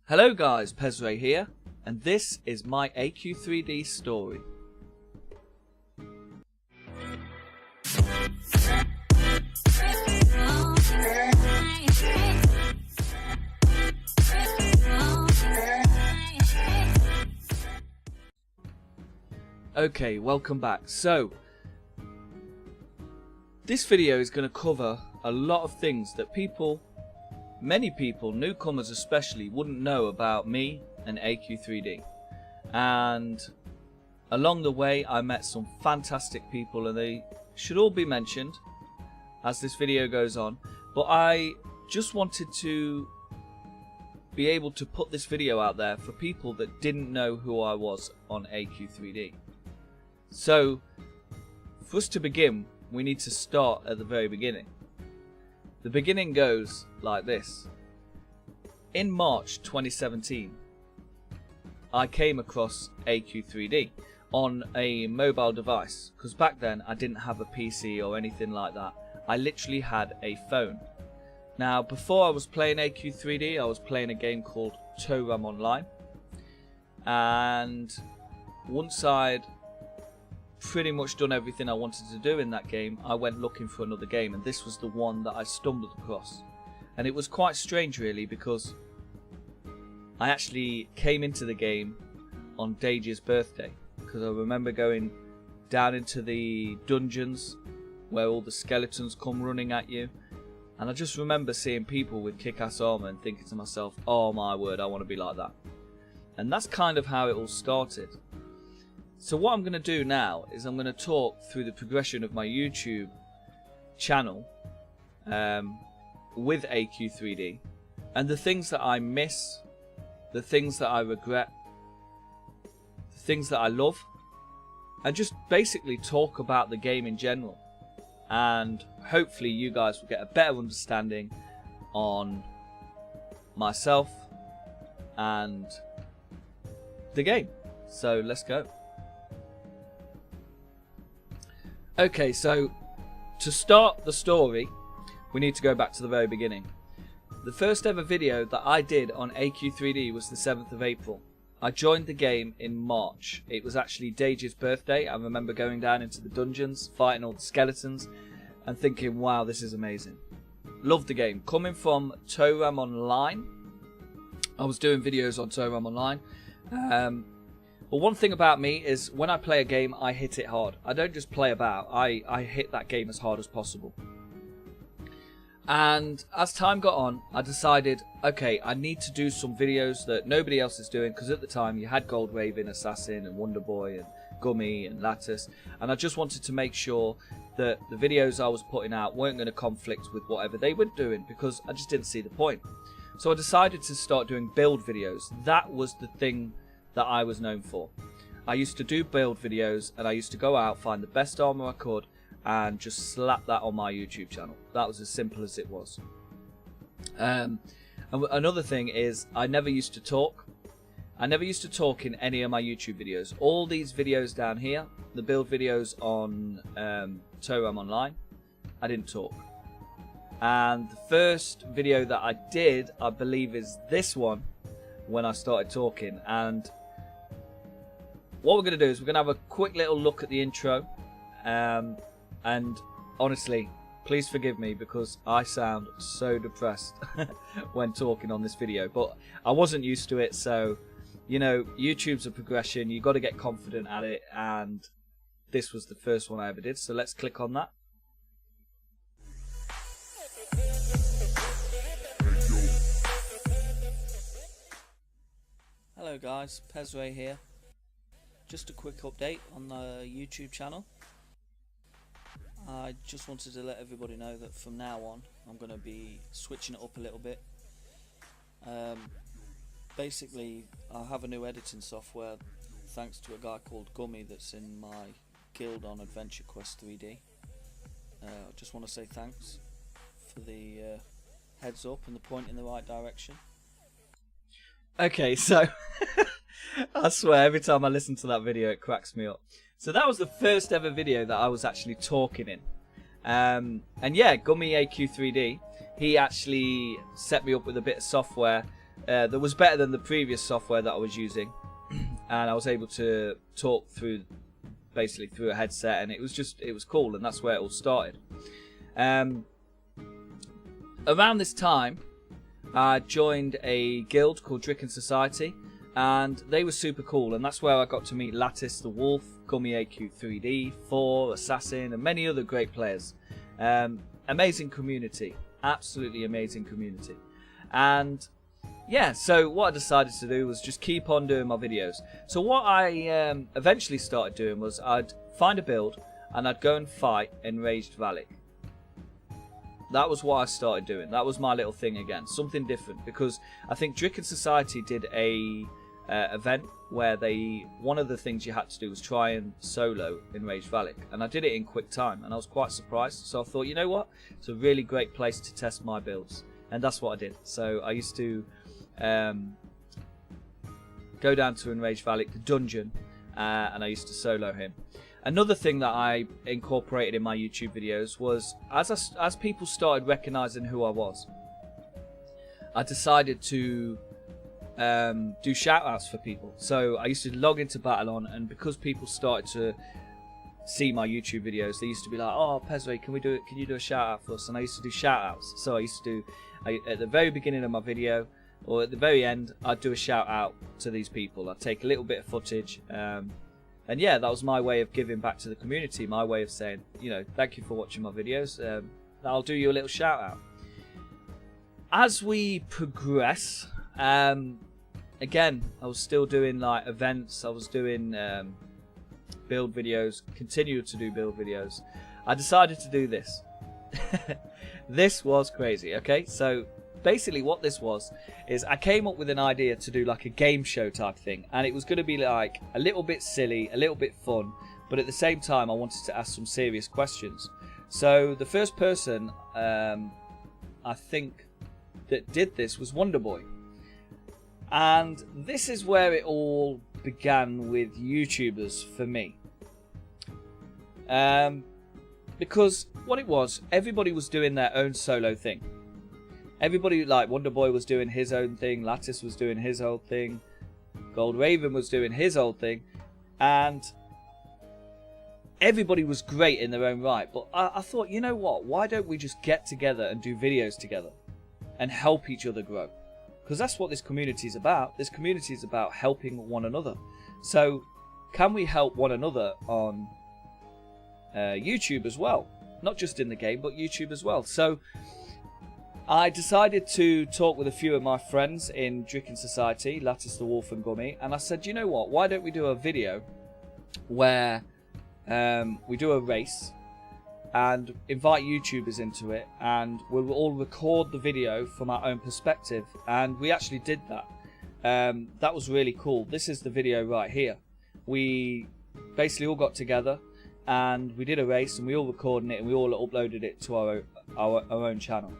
Hello guys, P3ZRAY here, and this is my AQ3D story. Okay, welcome back. So, this video is going to cover a lot of things that many people, newcomers especially, wouldn't know about me and AQ3D. And along the way I met some fantastic people, and they should all be mentioned as this video goes on. But I just wanted to be able to put this video out there for people that didn't know who I was on AQ3D. So for us to begin, we need to start at the very beginning. The beginning goes like this. In March 2017, I came across AQ3D on a mobile device, because back then I didn't have a PC or anything like that. I literally had a phone. Now, before I was playing AQ3D, I was playing a game called P3ZRAY Online, and once I'd pretty much done everything I wanted to do in that game, I went looking for another game, and this was the one that I stumbled across. And it was quite strange really, because I actually came into the game on Daisy's birthday, because I remember going down into the dungeons where all the skeletons come running at you, and I just remember seeing people with kick-ass armor and thinking to myself, oh my word, I want to be like that. And that's kind of how it all started. So what I'm going to do now is I'm going to talk through the progression of my YouTube channel with AQ3D, and the things that I miss, the things that I regret, the things that I love, and just basically talk about the game in general. And hopefully you guys will get a better understanding on myself and the game. So let's go. Okay, so to start the story, we need to go back to the very beginning. The first ever video that I did on AQ3D was the 7th of April. I joined the game in March. It was actually Daisy's birthday. I remember going down into the dungeons, fighting all the skeletons, and thinking, wow, this is amazing. Loved the game. Coming from P3ZRAY Online, I was doing videos on P3ZRAY Online. But one thing about me is when I play a game, I hit it hard. I don't just play about. I hit that game as hard as possible. And as time got on, I decided, okay, I need to do some videos that nobody else is doing, because at the time you had Gold Raven, Assassin, and Wonder Boy, and Gummy, and Lattice, and I just wanted to make sure that the videos I was putting out weren't going to conflict with whatever they were doing, because I just didn't see the point. So I decided to start doing build videos. That was the thing that I was known for. I used to do build videos, and I used to go out, find the best armor I could, and just slap that on my YouTube channel. That was as simple as it was. And another thing is, I never used to talk. I never used to talk in any of my YouTube videos. All these videos down here, the build videos on P3ZRAY Online, I didn't talk. And the first video that I did, I believe, is this one, when I started talking. And what we're going to do is we're going to have a quick little look at the intro, and honestly, please forgive me because I sound so depressed when talking on this video, but I wasn't used to it. So, you know, YouTube's a progression, you got to get confident at it, and this was the first one I ever did, so let's click on that. Hello guys, P3ZRAY here. Just a quick update on the YouTube channel. I just wanted to let everybody know that from now on I'm going to be switching it up a little bit. Basically, I have a new editing software thanks to a guy called Gummy that's in my guild on Adventure Quest 3D. I just want to say thanks for the heads up and the point in the right direction. Okay, so I swear every time I listen to that video it cracks me up. So that was the first ever video that I was actually talking in. And yeah, Gummy AQ3D, he actually set me up with a bit of software that was better than the previous software that I was using, and I was able to talk through basically through a headset, and it was cool, and that's where it all started. Around this time, I joined a guild called Dricken Society, and they were super cool, and that's where I got to meet Lattice the Wolf, Gummy AQ3D, 4, Assassin, and many other great players. Amazing community, absolutely amazing community. And yeah, so what I decided to do was just keep on doing my videos. So what I eventually started doing was I'd find a build and I'd go and fight Enraged Valak. That was what I started doing. That was my little thing again, something different, because I think Dricken Society did a event where one of the things you had to do was try and solo Enraged Valak, and I did it in quick time, and I was quite surprised. So I thought, you know what, it's a really great place to test my builds, and that's what I did. So I used to go down to Enraged Valak, the dungeon, and I used to solo him. Another thing that I incorporated in my YouTube videos was, as people started recognizing who I was, I decided to do shout-outs for people. So I used to log into Battle.on, and because people started to see my YouTube videos, they used to be like, "Oh, P3ZRAY, can you do a shout-out for us?" And I used to do shout-outs. So I used to do, at the very beginning of my video, or at the very end, I'd do a shout-out to these people. I'd take a little bit of footage, and yeah, that was my way of giving back to the community, my way of saying, you know, thank you for watching my videos. I'll do you a little shout out. As we progress, again, I was still doing like events, I was doing build videos, continued to do build videos. I decided to do this. This was crazy, okay? So basically what this was is I came up with an idea to do like a game show type thing, and it was going to be like a little bit silly, a little bit fun, but at the same time I wanted to ask some serious questions. So the first person I think that did this was Wonderboy, and this is where it all began with YouTubers for me, because what it was, everybody was doing their own solo thing. Everybody, like Wonderboy was doing his own thing, Lattice was doing his own thing, Gold Raven was doing his own thing, and everybody was great in their own right. But I thought, you know what, why don't we just get together and do videos together and help each other grow? Because that's what this community is about. This community is about helping one another. So can we help one another on YouTube as well? Not just in the game, but YouTube as well. So I decided to talk with a few of my friends in Dricken Society, Lattice the Wolf and Gummy, and I said, you know what, why don't we do a video where we do a race and invite YouTubers into it, and we'll all record the video from our own perspective. And we actually did that. That was really cool. This is the video right here. We basically all got together and we did a race, and we all recorded it, and we all uploaded it to our own channel.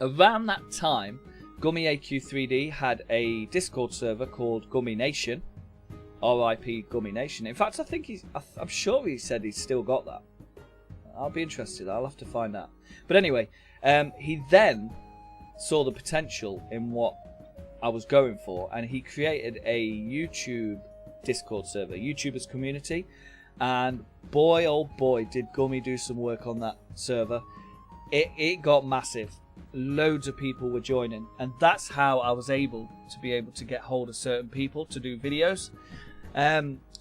Around that time, Gummy AQ3D had a Discord server called Gummy Nation, RIP Gummy Nation. In fact, I think I'm sure he said he's still got that. I'll be interested. I'll have to find out. But anyway, he then saw the potential in what I was going for, and he created a YouTube Discord server, YouTubers community. And boy, oh boy, did Gummy do some work on that server. It got massive. Loads of people were joining, and that's how I was able to get hold of certain people to do videos.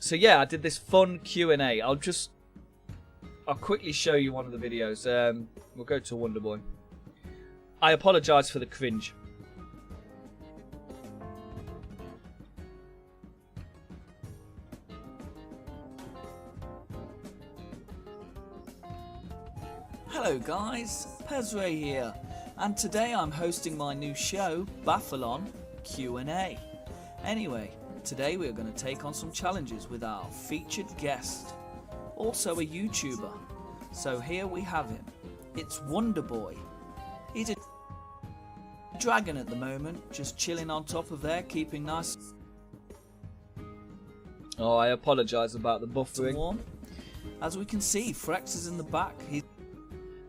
So yeah, I did this fun Q&A. I'll quickly show you one of the videos. We'll go to Wonderboy. I apologise for the cringe. Hello guys, P3ZRAY here, and today I'm hosting my new show, Battle.on Q&A. Anyway, today we're going to take on some challenges with our featured guest, also a YouTuber. So here we have him. It's Wonderboy. He's a dragon at the moment, just chilling on top of there, keeping nice. Oh, I apologise about the buffering. Warm. As we can see, Frex is in the back.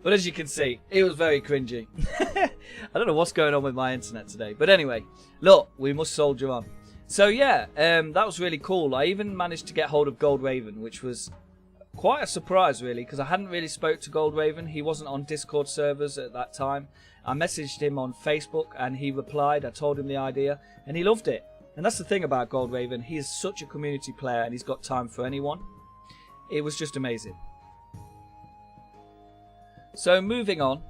But as you can see, it was very cringy. I don't know what's going on with my internet today. But anyway, look, we must soldier on. So yeah, that was really cool. I even managed to get hold of Gold Raven, which was quite a surprise really, because I hadn't really spoke to Gold Raven. He wasn't on Discord servers at that time. I messaged him on Facebook and he replied. I told him the idea and he loved it. And that's the thing about Gold Raven. He is such a community player and he's got time for anyone. It was just amazing. So moving on,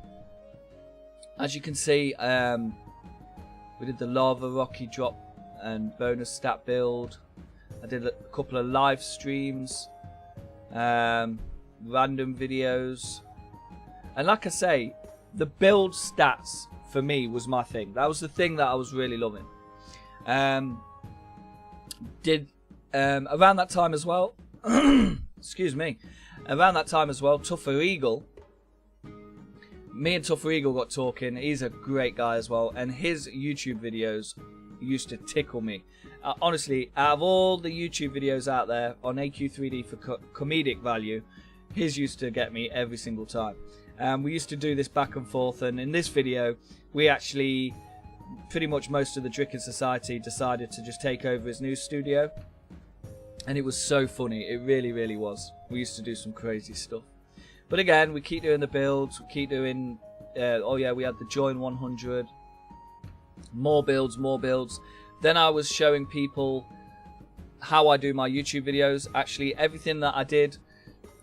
as you can see, we did the lava rocky drop and bonus stat build. I did a couple of live streams, random videos, and like I say, the build stats for me was my thing. That was the thing that I was really loving. Around that time as well, excuse me, around that time as well, Tougher Eagle, me and Tougher Eagle got talking. He's a great guy as well, and his YouTube videos used to tickle me. Honestly, out of all the YouTube videos out there on AQ3D for comedic value, his used to get me every single time. We used to do this back and forth, and in this video we actually, pretty much most of the Dricken Society decided to just take over his news studio, and it was so funny. It really was. We used to do some crazy stuff. But again, we keep doing the builds, we keep doing, oh yeah, we had the Join 100, more builds. Then I was showing people how I do my YouTube videos. Actually, everything that I did,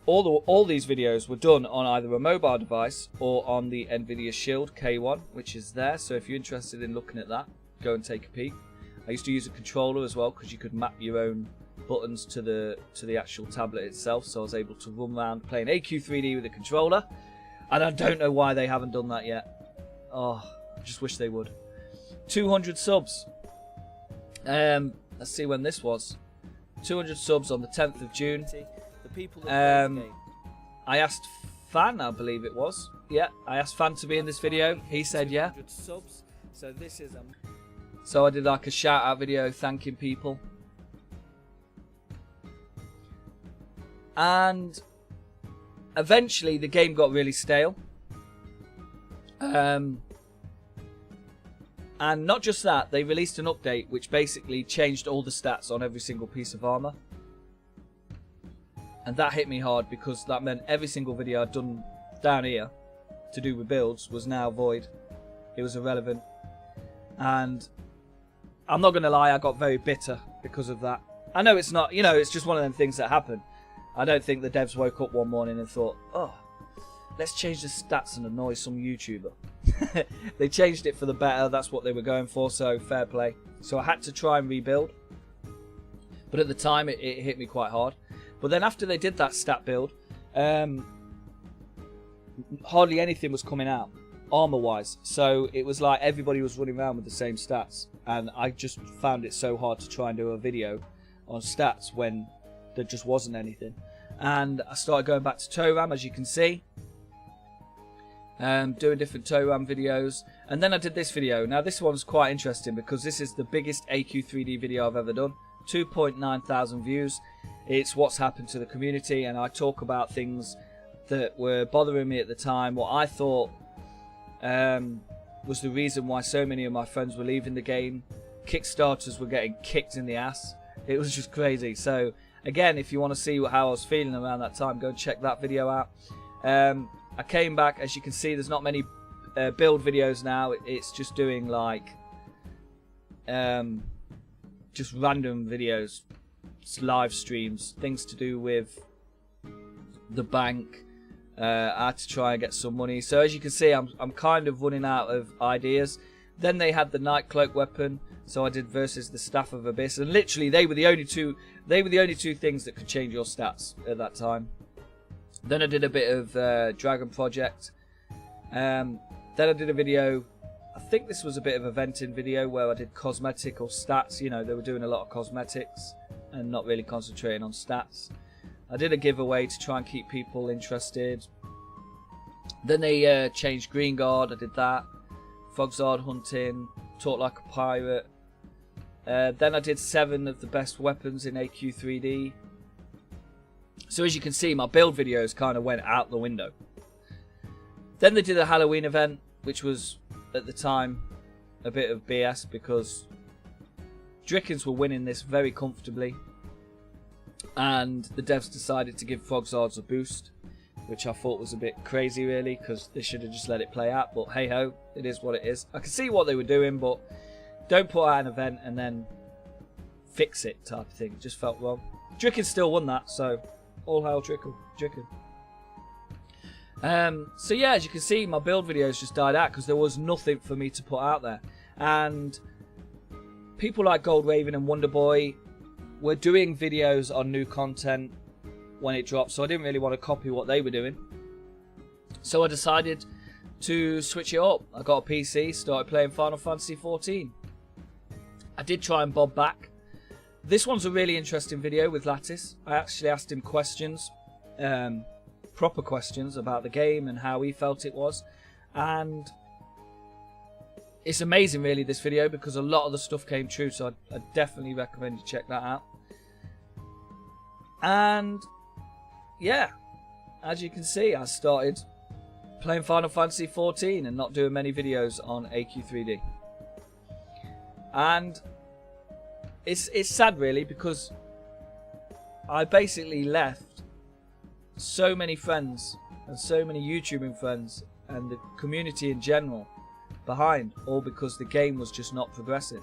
all these videos were done on either a mobile device or on the Nvidia Shield K1, which is there. So if you're interested in looking at that, go and take a peek. I used to use a controller as well, because you could map your own buttons to the actual tablet itself, so I was able to run around playing AQ3D with a controller, and I don't know why they haven't done that yet. Oh, I just wish they would. 200 subs. Let's see when this was. 200 subs on the 10th of June. The people that play the game. I asked Fan, I believe it was. Yeah, I asked Fan to be in this video. He said yeah. Subs. So this is So I did like a shout out video thanking people. And eventually the game got really stale. And not just that, they released an update which basically changed all the stats on every single piece of armor. And that hit me hard, because that meant every single video I'd done down here to do with builds was now void. It was irrelevant. And I'm not going to lie, I got very bitter because of that. I know it's not, you know, it's just one of them things that happen. I don't think the devs woke up one morning and thought, oh, let's change the stats and annoy some YouTuber. They changed it for the better. That's what they were going for, so fair play. So I had to try and rebuild. But at the time, it hit me quite hard. But then after they did that stat build, hardly anything was coming out, armor-wise. So it was like everybody was running around with the same stats. And I just found it so hard to try and do a video on stats when there just wasn't anything. And I started going back to TORAM, as you can see, doing different TORAM videos. And then I did this video. Now this one's quite interesting, because this is the biggest AQ3D video I've ever done. 2.9 thousand views. It's what's happened to the community, and I talk about things that were bothering me at the time, what I thought was the reason why so many of my friends were leaving the game. Kickstarters were getting kicked in the ass. It was just crazy. So again, if you want to see how I was feeling around that time, go and check that video out. I came back. As you can see, there's not many build videos now. It's just doing like just random videos, live streams, things to do with the bank. I had to try and get some money. So as you can see, I'm kind of running out of ideas. Then they had the night cloak weapon, so I did versus the Staff of Abyss, and literally they were the only two things that could change your stats at that time. Then I did a bit of Dragon Project. Then I did a video, I think this was a bit of a venting video, where I did cosmetic or stats. You know, they were doing a lot of cosmetics and not really concentrating on stats. I did a giveaway to try and keep people interested. Then they changed Green Guard, I did that. Fogzard hunting, Talk Like a Pirate. Then I did 7 of the best weapons in AQ3D. So as you can see, my build videos kind of went out the window. Then they did a Halloween event, which was at the time a bit of BS because Drickens were winning this very comfortably, and the devs decided to give Frogzards a boost, which I thought was a bit crazy really, because they should have just let it play out. But hey ho, it is what it is. I can see what they were doing, but don't put out an event and then fix it type of thing. It just felt wrong. Drickens still won that, so all hail Dricken. So yeah, as you can see, my build videos just died out because there was nothing for me to put out there. And people like Gold Raven and Wonderboy were doing videos on new content when it dropped, so I didn't really want to copy what they were doing. So I decided to switch it up. I got a PC, started playing Final Fantasy 14. I did try and bob back. This one's a really interesting video with Lattice. I actually asked him questions, proper questions about the game and how he felt it was. And it's amazing really, this video, because a lot of the stuff came true, so I definitely recommend you check that out. And yeah, as you can see, I started playing Final Fantasy 14 and not doing many videos on AQ3D. And it's sad really, because I basically left so many friends and so many YouTubing friends and the community in general behind, all because the game was just not progressing.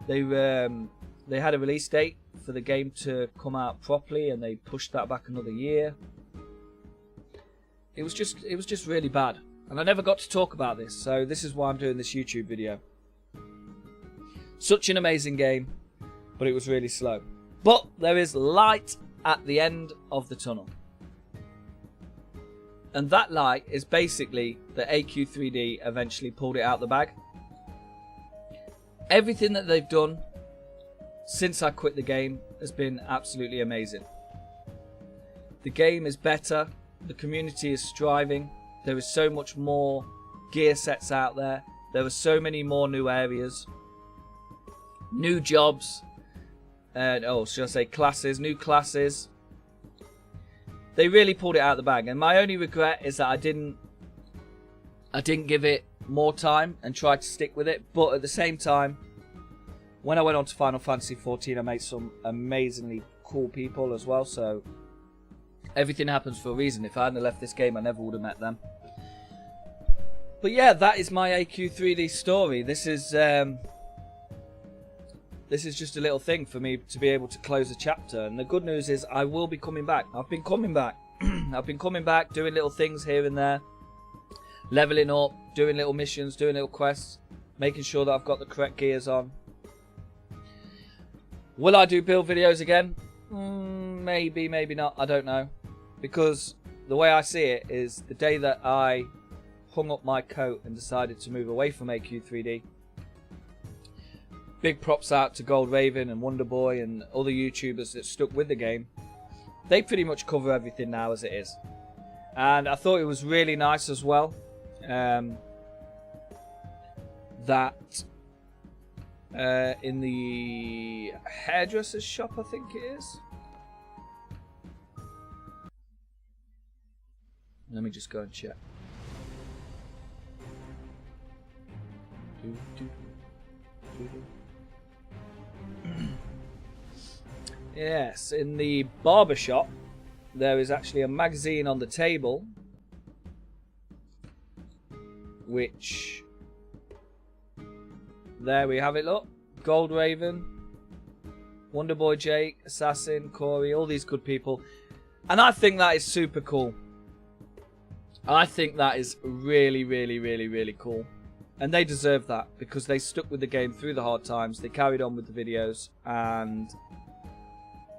They had a release date for the game to come out properly, and they pushed that back another year. It was just really bad, and I never got to talk about this, so this is why I'm doing this YouTube video. Such an amazing game, but it was really slow. But there is light at the end of the tunnel, and that light is basically that AQ3D eventually pulled it out the bag. Everything that they've done since I quit the game has been absolutely amazing. The game is better, the community is striving, there is so much more gear sets out there, there are so many more new areas, new jobs, and should I say classes, new classes. They really pulled it out of the bag, and my only regret is that I didn't give it more time and try to stick with it. But at the same time, when I went on to Final Fantasy 14, I made some amazingly cool people as well, so everything happens for a reason. If I hadn't left this game, I never would have met them. But yeah, that is my AQ3D story. This is just a little thing for me to be able to close a chapter. And the good news is I will be coming back. I've been coming back. I've been coming back, doing little things here and there, leveling up, doing little missions, doing little quests, making sure that I've got the correct gears on. Will I do build videos again? Maybe, maybe not. I don't know. Because the way I see it is, the day that I hung up my coat and decided to move away from AQ3D, big props out to Gold Raven and Wonderboy and other YouTubers that stuck with the game. They pretty much cover everything now as it is. And I thought it was really nice as well that in the hairdresser's shop, I think it is. Let me just go and check. Yes, in the barber shop, there is actually a magazine on the table, which, there we have it, look. Gold Raven, Wonderboy Jake, Assassin, Corey, all these good people. And I think that is super cool. I think that is really, really, really, really cool. And they deserve that, because they stuck with the game through the hard times. They carried on with the videos, and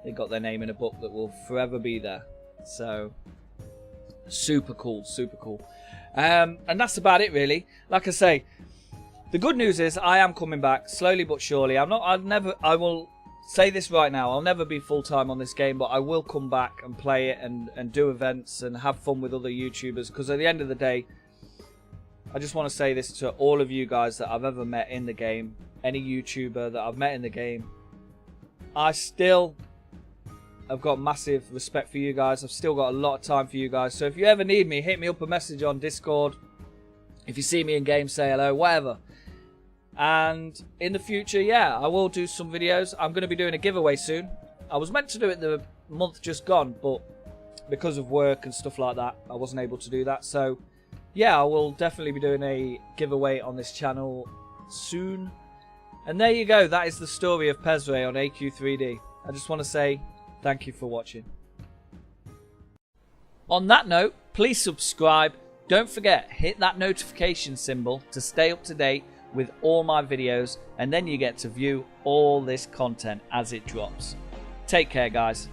they got their name in a book that will forever be there. So, super cool, super cool. And that's about it, really. Like I say, the good news is I am coming back slowly but surely. I will say this right now. I'll never be full-time on this game, but I will come back and play it and do events and have fun with other YouTubers. Because at the end of the day, I just want to say this to all of you guys that I've ever met in the game. Any YouTuber that I've met in the game. I've got massive respect for you guys. I've still got a lot of time for you guys. So if you ever need me, hit me up a message on Discord. If you see me in game, say hello, whatever. And in the future, yeah, I will do some videos. I'm going to be doing a giveaway soon. I was meant to do it the month just gone, but because of work and stuff like that, I wasn't able to do that. So yeah, I will definitely be doing a giveaway on this channel soon. And there you go, that is the story of P3ZRAY on AQ3D. I just want to say thank you for watching. On that note, please subscribe. Don't forget, hit that notification symbol to stay up to date with all my videos, and then you get to view all this content as it drops. Take care, guys.